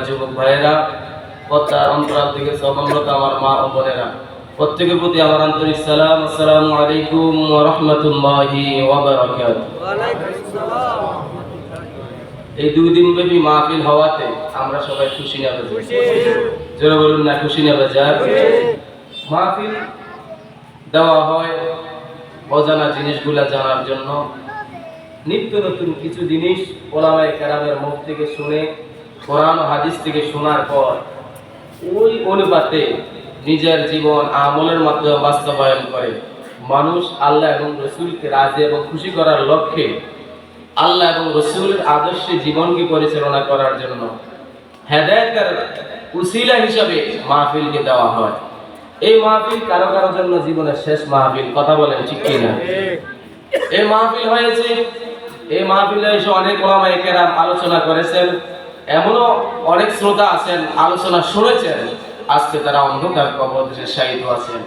যুবক ভাইয়েরা, পর্দার অন্তরাল থেকে সমন্বত আমার মা ও বোনেরা, প্রত্যেকের প্রতি আমার আন্তরিক সালাম। আসসালামু আলাইকুম ওয়া রাহমাতুল্লাহি ওয়া বারাকাতুহু। এই 2 দিন ব্যাপী মাহফিল হওয়াতে আমরা সবাই খুশি না বেজার? জোরে বলুন না, খুশি না বেজার? মাহফিল দেওয়া হয় অজানা জিনিসগুলা জানার জন্য, নিত্য নতুন কিছু জিনিস ওলামায়ে কেরামের মুখ থেকে শুনে, কোরআন ও হাদিস থেকে শোনার পর ওই অনুপাতে নিজের জীবন আমলের মাধ্যমে বাস্তবায়ন করে মানুষ আল্লাহ এবং রসুলকে রাজি এবং খুশি করার লক্ষ্যে আল্লাহ এবং রসুলের আদর্শে জীবনকে পরিচালনা করার জন্য হেদায়েতের উসিলা হিসাবে মাহফিলকে দেওয়া হয়। এই মাহফিল কারো কারো জন্য জীবনের শেষ মাহফিল, কথা বলেন ঠিক কিনা? এই মাহফিল হয়েছে, এই মাহফিলে এসে অনেক ওলামায়ে কেরাম আলোচনা করেছেন, এমনও অনেক শ্রোতা আছেন আলোচনা শুনেছেন, আজকে তারা অন্ধকার কবর দেশে শায়িত আছেন।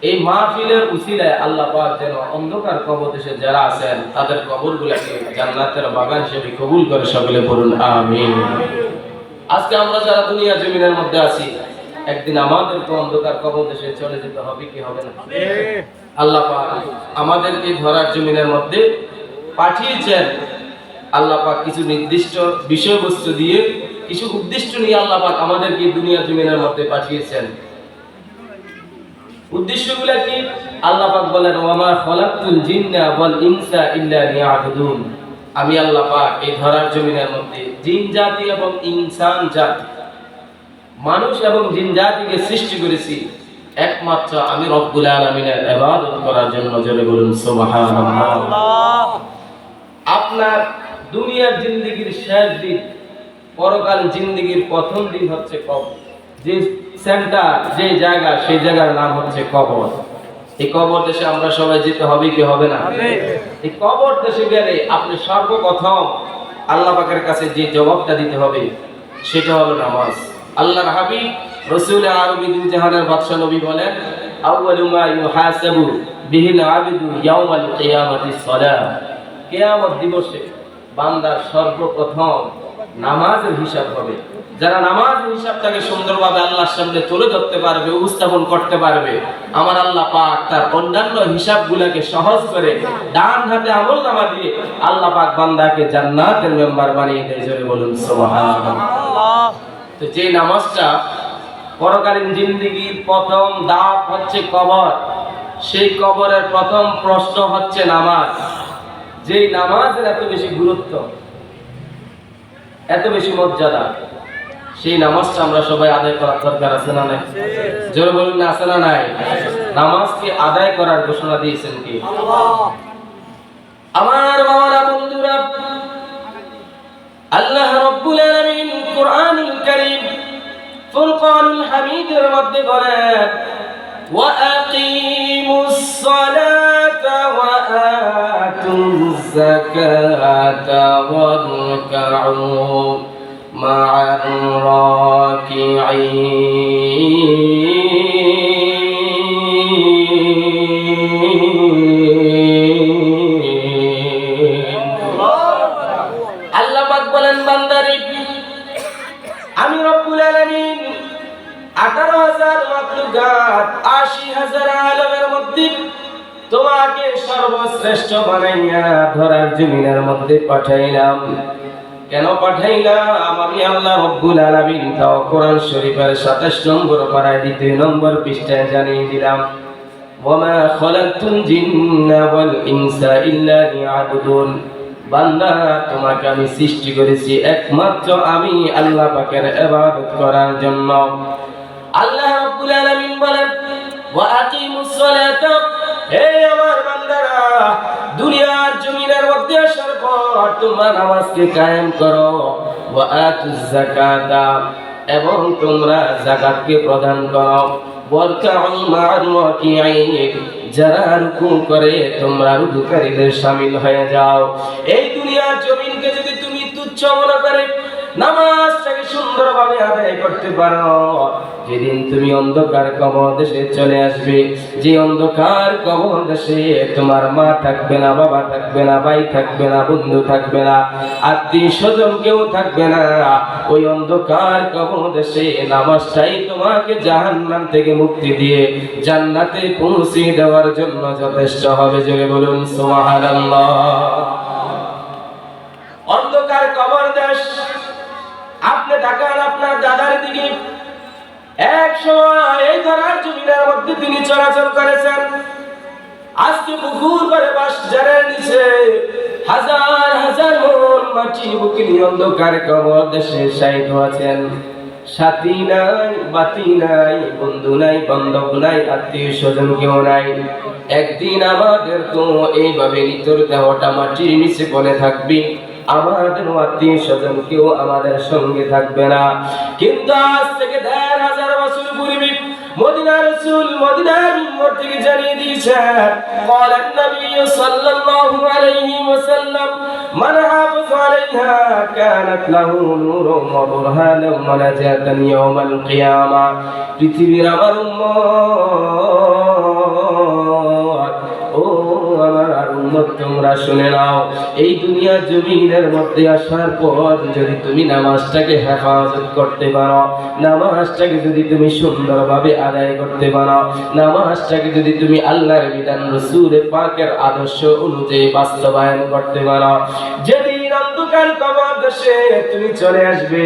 এই মাহফিলের উসিলায় আল্লাহ পাক যেন অন্ধকার কবর দেশে যারা আছেন তাদের কবরগুলোকে জান্নাতের বাগান হিসেবে কবুল করে, সকলে বলুন আমিন। আজকে আমরা যারা দুনিয়া জমিনের মধ্যে আছি, একদিন আমাদেরকে অন্ধকার কবর দেশে চলে যেতে হবে কি হবে না? আল্লাহ পাক আমাদেরকে ধরার জমিনের মধ্যে পাঠিয়েছেন। আল্লাহ পাক কিছু নির্দিষ্ট বিষয়বস্তু দিয়ে, কিছু উদ্দেশ্য নিয়ে আল্লাহ পাক আমাদেরকে দুনিয়া জমিনের মধ্যে পাঠিয়েছেন। উদ্দেশ্যগুলো কি? আল্লাহ পাক বলেন, ওয়া মা খালাকতুল জিন্না ওয়াল ইনসা ইল্লা লিয়াবুদুন। আমি আল্লাহ পাক এই ধরার জমিনের মধ্যে জিন জাতি এবং ইনসান জাতি, মানুষ এবং জিন জাতিকে সৃষ্টি করেছি একমাত্র আমি রব্বুল আলামিনের ইবাদত করার জন্য। জোরে বলুন সুবহানাল্লাহ। আপনার দুনিয়ার জিন্দেগীর শেষ দিন, পরকাল জিন্দেগীর প্রথম দিন হচ্ছে কবর। যে সেন্টার, যে জায়গা, সেই জায়গার নাম হচ্ছে কবর। এই কবর দেশে আমরা সবাই যেতে হবে কি হবে না? এই কবর দেশে গেলে আপনি সর্বপ্রথম আল্লাহ পাকের কাছে যে জবাবটা দিতে হবে সেটা হলো নামাজ। আল্লাহর হাবিব রাসূল আরবি দুই জাহানের বাদশা নবী বলেন, আউয়ালু মা ইউহাসাবু বিহিল আবিদু ইয়াউমাল কিয়ামাতিস সালাহ। কিয়ামত দিবসে বান্দার সর্বপ্রথম নামাজের হিসাব হবে। যারা নামাজের হিসাবটাকে সুন্দরভাবে আল্লাহর সামনে তুলে ধরতে পারবে, উপস্থাপন করতে পারবে, আমার আল্লাহ পাক তার অন্যান্য হিসাবগুলোকে সহজ করে ডান হাতে আমলনামা দিয়ে আল্লাহ পাক বান্দাকে জান্নাতের মেম্বার বানিয়ে দেয়। জোরে বলুন সুবহানাল্লাহ। তো যে নামাজটা পরকালীন জিন্দেগীর প্রথম ধাপ হচ্ছে কবর, সেই কবরের প্রথম প্রশ্ন হচ্ছে নামাজ। যেই নামাজের এত বেশি গুরুত্ব, এত বেশি মর্যাদা, সেই নামাজটা আমরা সবাই আদায় করার দরকার আছে না নাই? জোরে বলুন না, আছে না নাই? নামাজকে আদায় করার ঘোষণা দিয়েছেন কি? আমার বাবারা, বন্ধুরা, আল্লাহ রাব্বুল আলামিন কুরআনুল কারীম ফুরকানুল হামিদের মধ্যে বলেন, ওয়া আকিমুস সালাতা ওয়া আতুজ যাকাতা ওয়ারকাউ মা'আর রাকিঈন। আল্লাহ পাক বলেন, বান্দারে, আমি রব্বুল আলামিন 18,000 মাখলুকাত, 80,000 আলমের মধ্যে তোমাকে সর্বশ্রেষ্ঠ বানাইয়া ধরার জমিনের মধ্যে পাঠাইলাম। কেন পাঠাইলাম? আমি আল্লাহ রব্বুল আলামিন তাও কোরআন শরীফের 27 নম্বর পারায় 2 নম্বর পৃষ্ঠায় জানিয়ে দিলাম, ওয়া মা খালাকতুল জিন্না ওয়াল ইনসা ইল্লা লিয়াবুদুন। বান্দা, তোমাকে আমি সৃষ্টি করেছি একমাত্র আমি আল্লাহ পাকের ইবাদত করার জন্য। আল্লাহ রাব্বুল আলামিন বলেন, ওয়া আকিমুস সালাতা, হে আমার বান্দারা, দুনিয়ার জমিনের মধ্যে আসার পর তোমরা নামাজকে কায়েম করো। ওয়া আতুজ যাকাতা, এবং তোমরা যাকাতকে প্রদান করো। ওয়ারকাউ মা'আর রাকিঈন, যারা রুকু করে তোমরা রুকুকারীদের শামিল হয়ে যাও। এই দুনিয়ার জমিনকে যদি তুমি তুচ্ছ মনে করে নামাজটাকে সুন্দরভাবে আদায় আদায় করতে পারো, যেদিন তুমি অন্ধকার কবর দেশে চলে আসবে, যে অন্ধকার কবর দেশে তোমার মা থাকবে না, বাবা থাকবে না, ভাই থাকবে না, বন্ধু থাকবে না, আত্মীয় স্বজন কেউ থাকবে না, ওই অন্ধকার কবর দেশে নামাজটাই তোমাকে জাহান্নাম থেকে মুক্তি দিয়ে জান্নাতে পৌঁছে দেওয়ার জন্য যথেষ্ট হবে। জোরে বলুন সুবহানাল্লাহ। অন্ধকার কবর দেশ, আপনি তাকান আপনার দাদার দিকে। এক সময় এই ধরার জমিনের মধ্যে তিনি চলাচল করেছেন। আজকে পুকুর করে বাস জারের নিচে হাজার হাজার মন মাটি বুকে নিয়ে অন্ধকার কবর দেশে শায়িত আছেন। সাথী নাই, বাতি নাই, বন্ধু নাই, বান্ধব নাই, আত্মীয় স্বজন কেউ নাই। একদিন আমাদের তো এইভাবে নিতর দেহটা মাটির নিচে পড়ে থাকবে, আমাদের আত্মীয় স্বজন কেউ আমাদের সঙ্গে থাকবে না। কিন্তু আজ থেকে ১,৫০০ বছর পূর্বে মদিনার রাসূল মদিনার মিম্বর থেকে জানিয়ে দিয়েছেন, ক্বালান নবী সাল্লাল্লাহু আলাইহি ওয়াসাল্লাম মান হাফাযা আলাইহা কানাত লাহু নূরুন ওয়া বুরহানুন ওয়া নাজাতান ইয়াওমাল কিয়ামা। পৃথিবীর আমার উম্মত, ও আমার উম্মত, তোমরা শুনে নাও, এই দুনিয়ার জমিনের মধ্যে আসার পর যদি তুমি নামাজটাকে হেফাজত করতে পারো, নামাজটাকে যদি তুমি সুন্দরভাবে আদায় করতে পারো, নামাজটাকে যদি তুমি আল্লাহর বিধান রাসূল পাকের আদর্শ অনুযায়ী বাস্তবায়ন করতে পারো, যেদিন অন্ধকার কবর দেশে তুমি চলে আসবে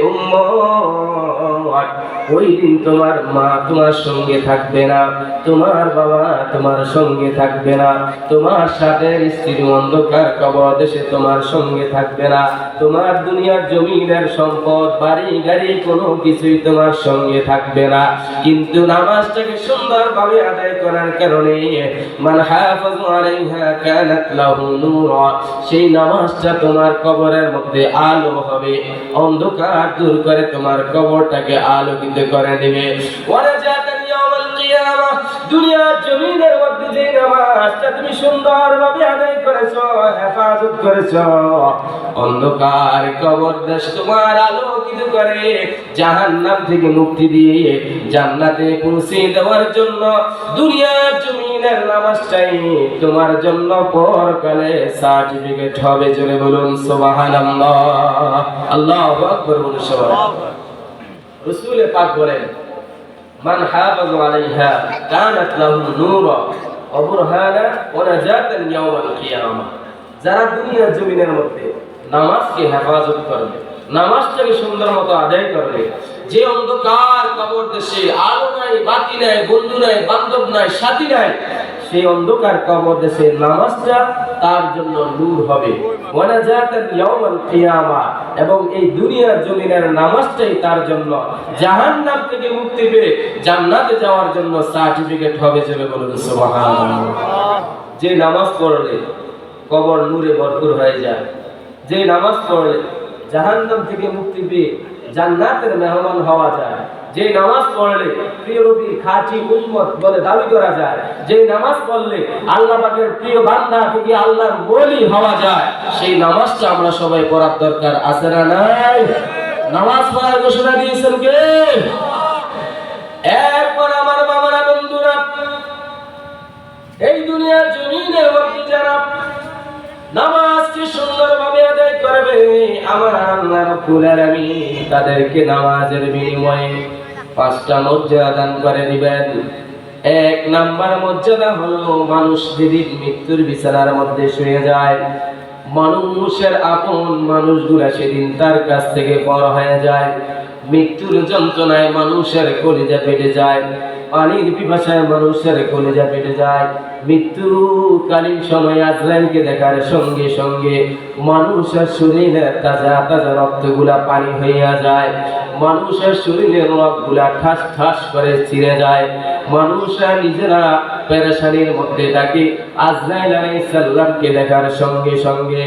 উম্মত, ওই দিন তোমার মা তোমার সঙ্গে থাকবে না, তোমার বাবা তোমার সঙ্গে থাকবে না, তোমার সাথে স্ত্রী অন্ধকার কবর দেশে তোমার সঙ্গে থাকবে না, তোমার দুনিয়ার জমিনের সম্পদ বাড়ি গাড়ি কোনো কিছুই তোমার সঙ্গে থাকবে না। কিন্তু নামাজটাকে সুন্দরভাবে আদায় করার কারণে মান হাফাযা আলাইহা কানাত লাহু নূরা, সেই নামাজটা তোমার কবরের মধ্যে আলো হবে, অন্ধকার দূর করে তোমার কবরটাকে আলোকিত করে দেবে। ওয়া নাজাতান ইয়াওমাল কিয়ামা, দুনিয়ার জমিনের মধ্যে যে নামাজটা তুমি সুন্দরভাবে আদায় করেছো, হেফাজত করেছো, অন্ধকার কবর দেশ তোমার আলোকিত করে জাহান্নাম থেকে মুক্তি দিয়ে জান্নাতে পৌঁছে দেওয়ার জন্য দুনিয়ার জমিনের নামাজটাই তোমার জন্য পরকালে সার্টিফিকেট হবে। জোরে বলুন সুবহানাল্লাহ। আল্লাহু আকবার বলুন সবাই। রাসূল পাক বলেন, মান হাফাযা আলাইহা কানাত লাহু নূরা ওয়া বুরহানা ওয়া নাজাতান ইয়াওমাল কিয়ামা। যারা দুনিয়ার জমিনের মধ্যে নামাজকে হেফাজত করবে, নামাজটাকে সুন্দর মতো আদায় করবে, যে অন্ধকার কবর দেশে আলো নাই, বাতি নাই, বন্ধু নাই, বান্ধব নাই, সাথী নাই, সেই অন্ধকার কবর দেশে নামাজটা তার জন্য নূর হবে। ওয়া নাজাতান ইয়াওমাল কিয়ামা, এবং এই দুনিয়ার জমিনের নামাজটাই তার জন্য জাহান্নাম থেকে মুক্তি পেয়ে জান্নাতে যাওয়ার জন্য সার্টিফিকেট হবে। জোরে বলুন সুবহানাল্লাহ। যে নামাজ পড়লে কবর নূরে ভরপুর হয়ে যায়, যে নামাজ পড়লে জাহান্নাম থেকে মুক্তি পেয়ে জান্নাতের মেহমান হওয়া যায়, যে নামাজ পড়লে প্রিয় নবীর খাঁটি উম্মত বলে দাবি করা যায়, যে নামাজ পড়লে আল্লাহ পাকের প্রিয় বান্দা থেকে আল্লাহর ওলি হওয়া যায়, সেই নামাজটা আমরা সবাই পড়ার দরকার আছে না নাই? নামাজ পড়ার ঘোষণা দিয়েছেন কে? এরপর আমার বাবারা, বন্ধুরা, এই দুনিয়ার জমিনের মধ্যে যারা নামাজকে সুন্দরভাবে আদায় করবে, আমার আল্লাহ রাব্বুল আলামিন তাদেরকে নামাজের বিনিময়ে 5টা মর্যাদা দান করে দিবেন। 1 নাম্বার মর্যাদা হলো, মানুষ যেদিন মৃত্যুর বিছানার মধ্যে শুয়ে যায়, মানুষের আপন মানুষগুলা সেদিন তার কাছ থেকে পর হয়ে যায়, মৃত্যুর যন্ত্রণায় মানুষের কলিজা ফেটে যায়, পানির পিপাসায় মানুষের কলিজা ফেটে যায়, মৃত্যুকালীন সময় আজরাইলকে দেখার সঙ্গে সঙ্গে মানুষের শরীরের তাজা তাজা রক্তগুলা পানি হইয়া যায়, মানুষের শরীরের রক্তগুলা ঠাস ঠাস করে ছিঁড়ে যায়, মানুষরা নিজেরা পেরেশানির মধ্যে থাকে। আজরাইল আলাইহিস সালামকে দেখার সঙ্গে সঙ্গে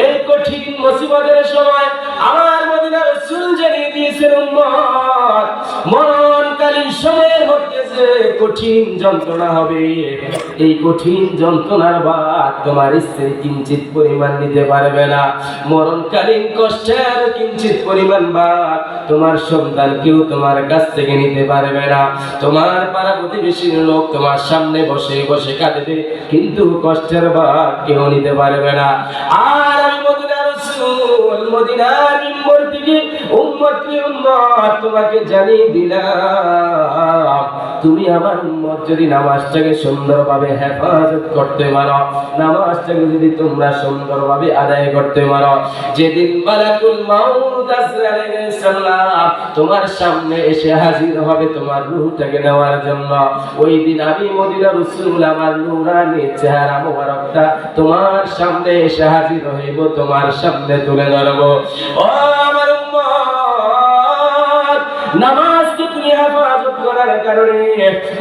এই কঠিন মুসিবতের সময় আমার মদিনার রাসূল জানিয়ে দিয়েছেন, উম্মত মরণ মরণকালীন সময়ের মধ্যে যে কঠিন যন্ত্রণা হবে, এই কঠিন যন্ত্রণার ভাগ তোমার স্ত্রী কিঞ্চিত পরিমাণ নিতে পারবে না। মরণকালীন কষ্টের কিঞ্চিত পরিমাণ ভাগ তোমার সন্তান কেউ তোমার কাছ থেকে নিতে পারবে না। তোমার পাড়া প্রতিবেশীর লোক তোমার সামনে বসে বসে কাঁদবে, কিন্তু কষ্টের ভাগ কেউ নিতে পারবে না। আর আমি মদিনার রাসূল, মদিনার মিম্বর থেকে উম্মতকে উম্মত তোমাকে জানিয়ে দিলাম, তুমি আমার উম্মত যদি নামাজটাকে সুন্দরভাবে হেফাজত করতে পারো, নামাজটাকে যদি তোমরা সুন্দরভাবে আদায় করতে পারো, যেদিন মালাকুল মাউত আজরাইল আলাইহিস সালাম তোমার সামনে এসে হাজির হবে তোমার রূহটাকে নেওয়ার জন্য, ওই দিন আমি মদিনার রাসূল আমার নূরানি চেহারা মোবারকটা তোমার সামনে এসে হাজির হইব, তোমার সামনে তুলে ধরব। ও আমার উম্মত, নামাজকে তুমি হেফাজত করার কারণে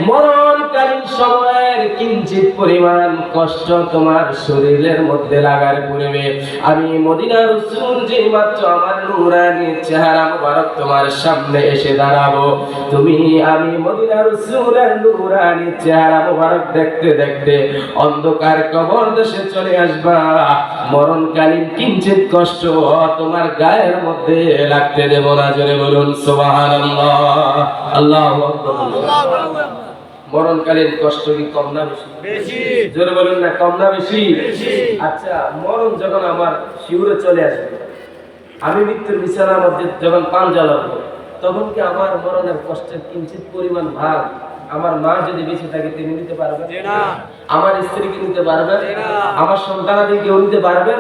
মরণকালীন সময়ের কিঞ্চিত পরিমাণ কষ্ট তোমার শরীরের মধ্যে লাগার পূর্বে আমি মদিনার রাসূল যে মাত্র আমার নূরানি চেহারা মোবারক তোমার সামনে এসে দাঁড়াবো, তুমি আমি মদিনার রাসূলের নূরানি চেহারা মোবারক দেখতে দেখতে অন্ধকার কবর দেশে চলে আসবা। মরণকালীন কিঞ্চিত কষ্ট তোমার গায়ের মধ্যে লাগতে দেব না। জোরে বলুন সুবহানাল্লাহ, আল্লাহু আকবার। মরণকালীন কষ্ট কি কম না বেশি? জোরে বলুন না, কম না বেশি? আচ্ছা, মরণ যখন আমার শিউরে চলে আসবে, আমি মৃত্যুর বিছানার মধ্যে যখন পান জ্বালাবো, তখন কি আমার মরণের কষ্টের কিঞ্চিত পরিমাণ ভাগ আমার মা যদি বেঁচে থাকে তিনি নিতে পারবেন না? আমার স্ত্রী কি নিতে পারবেন? আমার সন্তানাদি কেউ নিতে পারবেন?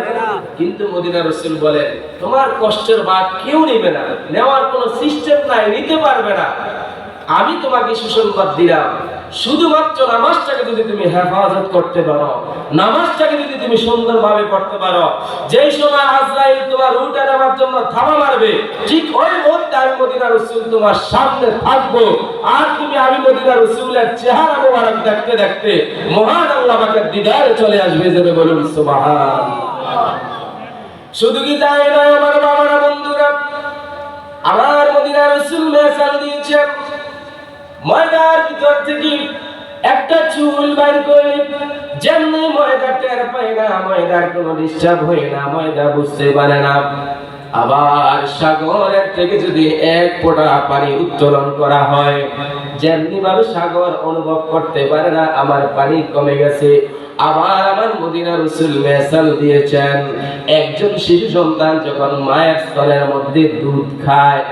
কিন্তু মদিনার রাসূল বলেন, তোমার কষ্টের ভাগ কেউ নেবে না, নেওয়ার কোনো সিস্টেম নাই, নিতে পারবে না। আমি তোমাকে সুসংবাদ দিলাম, শুধুমাত্র নামাজটাকে যদি তুমি হেফাজত করতে পারো, নামাজটাকে যদি তুমি সুন্দরভাবে পড়তে পারো, যেই সময় আজরাইল তোমার রূহটা নেওয়ার জন্য থাবা মারবে, ঠিক ওই মুহূর্তে আমি মদিনার রাসূল তোমার সামনে থাকবো, আর তুমি আমি মদিনার রাসূলের চেহারা মোবারক দেখতে দেখতে মহান আল্লাহ পাকের দিদারে চলে আসবে। যাবে বলুন সুবহানাল্লাহ। শুধু কি তাই নয় আমার বাবারা, বন্ধুরা, আমার মদিনার রাসূল মেসাল দিয়েছেন, ময়দার ভিতর থেকে একটা চুল বাইর করে, যেমনি ময়দা টের পায় না, ময়দার কোনো ডিস্টার্ব হয় না, ময়দা বুঝতে পারে না। আবার সাগরের থেকে যদি এক ফোঁটা পানি উত্তোলন করা হয়, যেমনি ভাবে সাগর অনুভব করতে পারে না আমার পানি কমে গেছে, আবার আমার মদিনার রাসূল মেসাল দিয়েছেন, একজন শিশু সন্তান যখন মায়ের স্তনের মধ্যে দুধ খায়,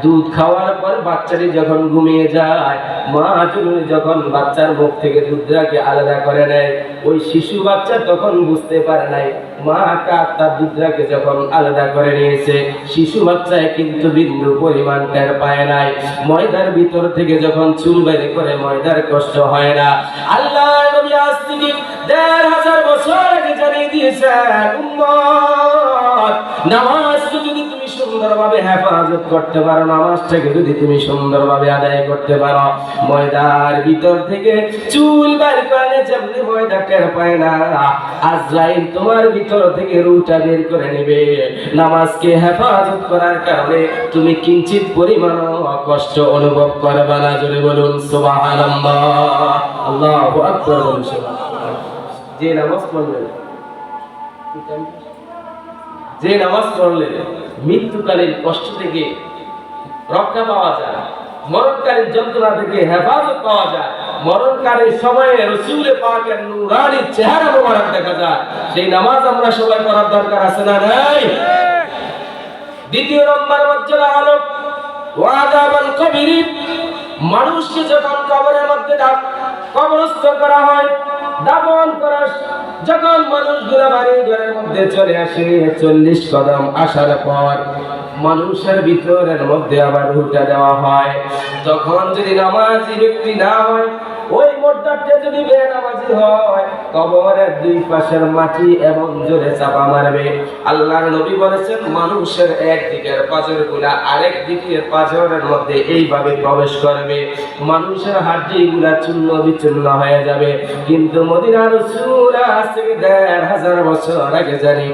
দুধ খাওয়ার পর বাচ্চাটি যখন ঘুমিয়ে যায়, মা যখন বাচ্চার মুখ থেকে দুধটাকে আলাদা করে নেয়, ওই শিশু বাচ্চা তখন বুঝতে পারে নাই মা তার দুধটাকে যখন আলাদা করে নিয়েছে, শিশু বাচ্চায় কিন্তু বিন্দু পরিমাণ টের পায় নাই। ময়দার ভিতর থেকে যখন চুল বের করে ময়দার কষ্ট হয় না। আল্লাহ নবী আজ থেকে ১৫০০ বছর আগে জানিয়ে দিয়েছেন, উম্মত, নামাজকে যদি তুমি সুন্দরভাবে হেফাজত করতে পারো, নামাজটাকে যদি তুমি সুন্দরভাবে আদায় করতে পারো, ময়দার ভিতর থেকে চুল বের করে যেমনি ময়দা টের পায় না, আজরাইল তোমার ভিতর থেকে রূহটা বের করে নেবে। নামাজকে হেফাজত করার কারণে তুমি কিঞ্চিত পরিমাণ কষ্ট অনুভব করবে না। জোরে বলুন সুবহানাল্লাহ, আল্লাহু আকবার। বলুন সুবহানাল্লাহ। যে নামাজ পড়লে মৃত্যুকালীন কষ্ট থেকে রক্ষা পাওয়া যায়, মরণকালীন যন্ত্রণা থেকে হেফাজত পাওয়া যায়, মরণকালীন সময়ে রাসূলে পাকের নূরানি চেহারা মোবারক দেখা যায়, সেই নামাজ আমরা সবাই পড়ার দরকার আছে না নাই? দ্বিতীয় নম্বর মর্যাদা হলো ওয়াদাবাল কবর। মানুষকে যখন কবরের মধ্যে কবরস্থ করা হয়, দাফন করা, যখন মানুষগুলো বাড়ির ঘরের মধ্যে চলে আসে, ৪০ কদম আসার পর মানুষের ভিতরের মধ্যে আবার রূহটা দেওয়া হয়। তখন যদি নামাজি ব্যক্তি না হয়, ওই মোর্দারটা যদি বেনামাজি হয়, কবরের দুই পাশের মাটি এবং জোরে চাপা মারবে। আল্লাহর নবী বলেছেন, মানুষের একদিকের পাঁজরগুলা আরেক দিকের পাঁজরের মধ্যে এইভাবে প্রবেশ করবে, মানুষের হাড্ডিগুলা চূর্ণ বিচূর্ণ হয়ে যাবে। কিন্তু মদিনার রাসূল আজ থেকে ১৫০০ বছর আগে জানি